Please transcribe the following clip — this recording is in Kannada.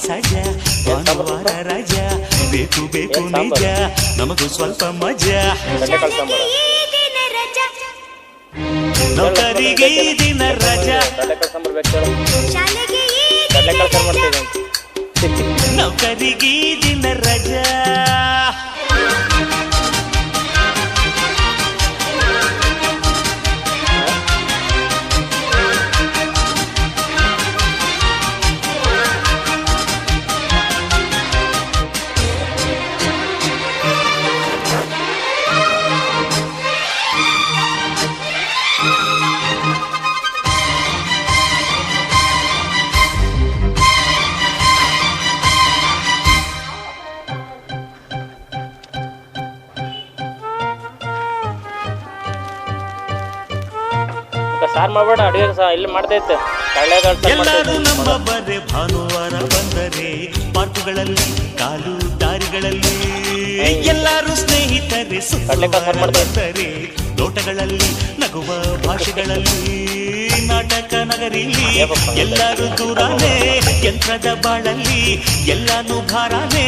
ಸಜ ಭಾನುವಾರ ರಜಾ ಬೇಕು ಬೇಕು ನಿಜ ನಮಗೂ ಸ್ವಲ್ಪ ಮಜಾ ನೌಕರಿಗೆ ದಿನ ರಜಾ ನೌಕರಿಗೆ ದಿನ ರಜಾ ಸಾರ್ ಮಾಡ್ಬೇಡ ಅಡಿಗೆ ಇಲ್ಲಿ ಮಾಡ್ತೈತೆ ಎಲ್ಲರೂ ನಮ್ಮ ಬರೆ ಭಾನುವಾರ ಬಂದರೆ ಪಾರ್ಕುಗಳಲ್ಲಿ ಕಾಲು ದಾರಿಗಳಲ್ಲಿ ಎಲ್ಲರೂ ಸ್ನೇಹಿತರೆ ಬಂದರೆ ತೋಟಗಳಲ್ಲಿ ನಗುವ ಭಾಷೆಗಳಲ್ಲಿ ನಾಟಕ ನಗರಿಲಿ ಎಲ್ಲರೂ ದೂರಾನೆ ಯಂತ್ರದ ಬಾಳಲ್ಲಿ ಎಲ್ಲಾನು ಭಾರಾನೆ